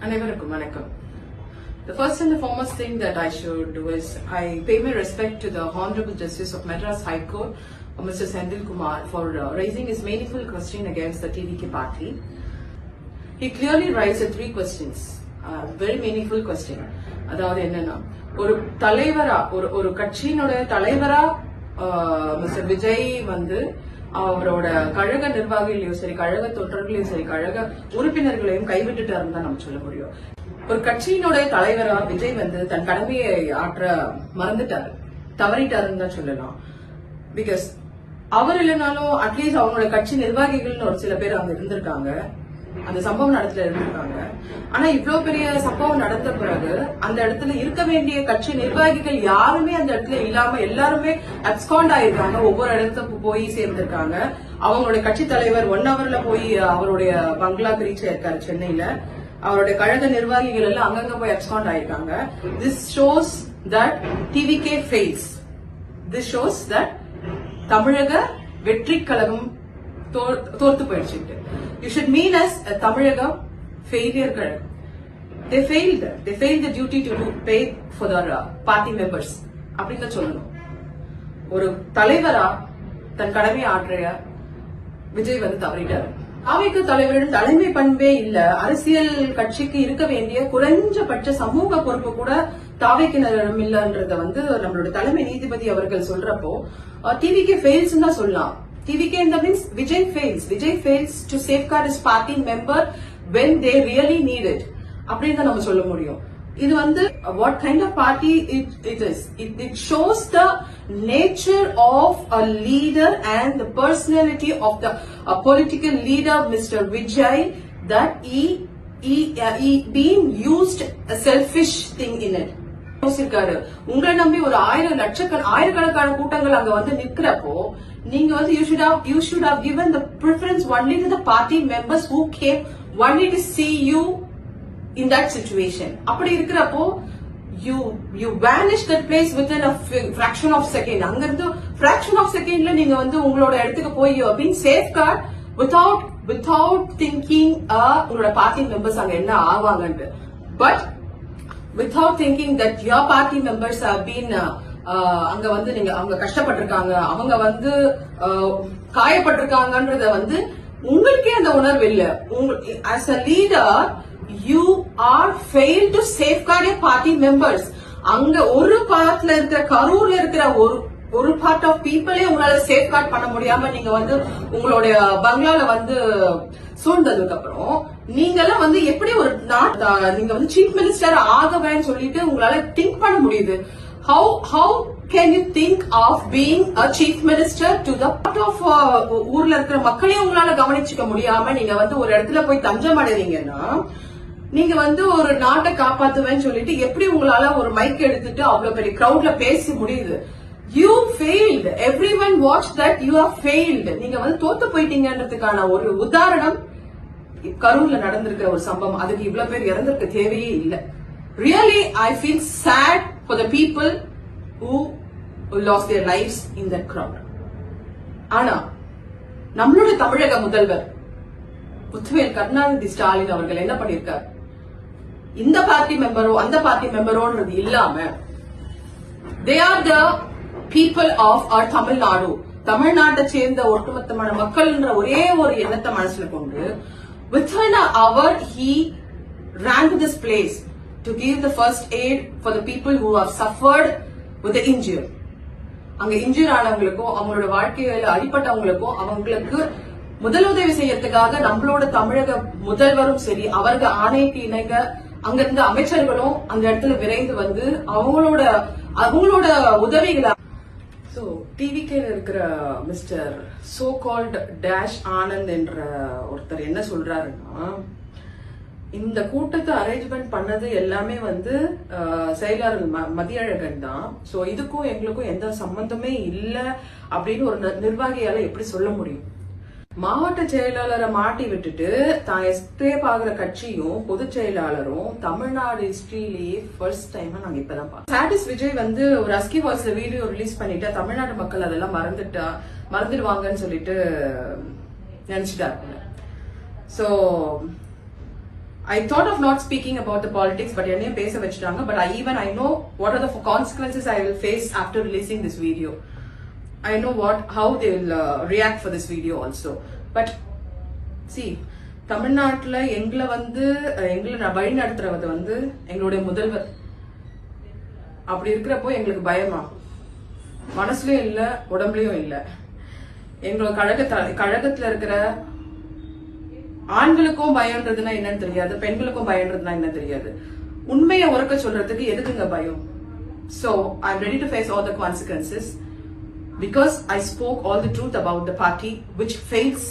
அனைவருக்கும் வணக்கம். The first and the foremost thing that I should do is I pay my respect to the Honorable Justice of Madras High Court, Mr. Sendil Kumar, for raising his meaningful question against the TVK party. He clearly raised three questions, very meaningful question. அதாவது என்னன்னா, ஒரு தலைவரா ஒரு கட்சியினோட தலைவரா mister Vijay வந்து அவரோட கழக நிர்வாகிகளையும் சரி, கழக தொண்டர்களையும் சரி, கழக உறுப்பினர்களையும் கைவிட்டுட்டாருன்னு தான் நம்ம சொல்ல முடியும். ஒரு கட்சியினோட தலைவரா விஜய் வந்து தன் கடமையை ஆற்ற மறந்துட்டாரு, தவறிட்டாருன்னு தான் சொல்லலாம். பிகாஸ் அவர் இல்லைனாலும் அட்லீஸ்ட் அவங்களோட கட்சி நிர்வாகிகள்னு ஒரு சில பேர் அங்க இருந்திருக்காங்க, அந்த சம்பவம் இடத்துல இருந்திருக்காங்க. ஆனா இவ்வளவு பெரிய சம்பவம் நடந்த பிறகு அந்த இடத்துல இருக்க வேண்டிய கட்சி நிர்வாகிகள் யாருமே அந்த இடத்துல இல்லாம எல்லாருமே அப்ஸ்காண்ட் ஆயிருக்காங்க. ஒவ்வொரு இடத்துக்கு போய் சேர்ந்திருக்காங்க. அவங்களுடைய கட்சி தலைவர் 1 hourல போய் அவருடைய பங்களாக்கு ரீச் ஆயிருக்காரு சென்னையில. அவருடைய கழக நிர்வாகிகள் எல்லாம் அங்கங்க போய் அப்ஸ்காண்ட் ஆயிருக்காங்க. This shows that TVK fails. This shows that தமிழக வெற்றி கழகம் தோர்த்து போயிடுச்சு. You should mean as a Tamilagam failure Kazhagam. They failed the duty to pay for their party members. அப்படின்னு சொல்லணும். ஒரு தலைவரா தன் கடமையை ஆற்றிய விஜய் வந்து தவறிட்டாரு. தாவேக தலைவரிடம் தலைமை பண்பே இல்ல. அரசியல் கட்சிக்கு இருக்க வேண்டிய குறைஞ்சபட்ச சமூக பொறுப்பு கூட தாவேக்கினரிடம் இல்லன்றத வந்து நம்மளோட தலைமை நீதிபதி அவர்கள் சொல்றப்போ டிவிகே ஃபெயில்ஸ் தான் சொல்லலாம். TVK in the means Vijay fails. Vijay fails to safeguard his party member when they really need it. அப்படினு நம்ம சொல்ல முடியும். இது வந்து what kind of party it is. It shows the nature of a leader and the personality of the political leader Mr. Vijay, that he being used a selfish thing in it. உங்களை நம்பி ஒரு ஆயிரக்கணக்கான கூட்டங்கள் அங்க வந்து நிக்கிறப்போ நீங்க வந்து you should have given the preference only to the party members who came only to see you in that situation. அப்படி இருக்கிறப்போ you vanish that place within a fraction of second. அங்க இருந்து fraction of secondல நீங்க வந்து உங்களோட இடத்துக்கு போய் you are being safeguard without thinking உங்களோட party members அங்க என்ன ஆவாங்கன்னு. But without thinking that your party members have been அங்க வந்து நீங்க அவங்க கஷ்டப்பட்டிருக்காங்க, அவங்க வந்து காயப்பட்டிருக்காங்கன்றத வந்து உங்களுக்கே அந்த உணர்வு இல்ல. as a leader you are failed to safeguard your party members. அங்க ஒரு பார்ட்ல இருக்கிற கரூர்ல இருக்கிற ஒரு பார்ட் ஆஃப் பீப்புளே உங்களால சேஃப்கார்ட் பண்ண முடியாம நீங்க வந்து உங்களுடைய பங்களால வந்து சூழ்ந்ததுக்கு அப்புறம் நீங்க எல்லாம் வந்து எப்படி ஒரு நீங்க வந்து சீஃப் மினிஸ்டர் ஆகவேன்னு சொல்லிட்டு உங்களால திங்க் பண்ண முடியுது? How can you think of being a chief minister to the part of ஊர்ல இருக்கிற மக்களையும் உங்களால கவனிச்சுக்க முடியாம நீங்க வந்து ஒரு இடத்துல போய் தஞ்சம் அடைவீங்கன்னா நீங்க வந்து ஒரு நாட்டை காப்பாத்துவேன்னு சொல்லிட்டு எப்படி உங்களால ஒரு மைக் எடுத்துட்டு அவ்வளவு பெரிய கிரௌட்ல பேச முடியுது? You failed. Everyone watched that you have failed. நீங்க வந்து தோத்து போயிட்டீங்கன்றதுக்கான ஒரு உதாரணம் கரூர்ல நடந்திருக்கிற ஒரு சம்பவம். அதுக்கு இவ்வளவு பேர் இறந்திருக்க தேவையே இல்ல. Really, I feel sad for the people who lost their lives in that crowd. ஆனா நம்மளோட தமிழக முதல்வர் முத்துவேல் கருணாநிதி ஸ்டாலின் அவர்கள் என்ன பண்ணிருக்கார்? இந்த பார்ட்டி மெம்பரோ அந்த பார்ட்டி மெம்பரோன்றது இல்லாம they are the people of our Tamil Nadu. தமிழ்நாட்டை சேர்ந்த ஒட்டுமொத்தமான மக்கள்ன்ற ஒரே ஒரு எண்ணத்தை மனசுல கொண்டு within an hour he ran to this place to give the first aid for the people who have suffered with the injury. அங்க இன்ஜூர் ஆனவங்களுக்கும் அவங்களோட வாழ்க்கையில அடிப்பட்டவங்களுக்கும் அவங்களுக்கு முதலுதவி செய்யறதுக்காக நம்மளோட தமிழக முதல்வரும் சரி, அவர்கள் ஆணைக்கு இணைங்க அங்கிருந்த அமைச்சர்களும் அந்த இடத்துல விரைந்து வந்து அவங்களோட உதவிகளை. சோ டிவிகேல இருக்கிற mister so called dash Anand என்ற ஒருத்தர் என்ன சொல்றாருன்னா, இந்த கூட்டத்தை அரேஞ்ச்மெண்ட் பண்ணது எல்லாமே வந்து செயலாளர் மதியழகன் தான். சோ இதுக்கும் எங்களுக்கும் எந்த சம்பந்தமே இல்ல அப்படின்னு ஒரு நிர்வாகியால எப்படி சொல்ல முடியும்? மாவட்ட செயலாளரை மாட்டி விட்டுட்டு தான் எஸ்கேப் ஆகிற கட்சியும் பொதுச் செயலாளரும் தமிழ்நாடு ஹிஸ்டரியிலேயே ஃபர்ஸ்ட் டைம் நாங்க இப்பதான் பார்த்தோம். சாடிஸ் விஜய் வந்து ஒரு அஸ்கி வாய்ஸ்ல வீடியோ ரிலீஸ் பண்ணிட்டு தமிழ்நாடு மக்கள் அதெல்லாம் மறந்துடுவாங்கன்னு சொல்லிட்டு நினைச்சிட்டாரு. So I thought of not speaking about the politics, but என்னையும் பேச வச்சிட்டாங்க. But I know what are the consequences I will face after releasing this video. I know how they will react for this video also. But see, தமிழ்நாட்டுல எங்களை வழி நடத்துறவது எங்களுடைய முதல்வர். அப்படி இருக்கிறப்போ எங்களுக்கு பயமா? மனசுலயும் இல்ல, உடம்புலயும் இல்ல. எங்களோட கழகத்துல இருக்கிற ஆண்களுக்கும் பயம்ன்றதுன்னா என்னன்னு தெரியாது, பெண்களுக்கும் பயம்ன்றதுன்னா என்ன தெரியாது. உண்மையை உறக்க சொல்றதுக்கு எதுக்குங்க பயம்? So I'm ready to face all the consequences because I spoke all the truth about the party which fails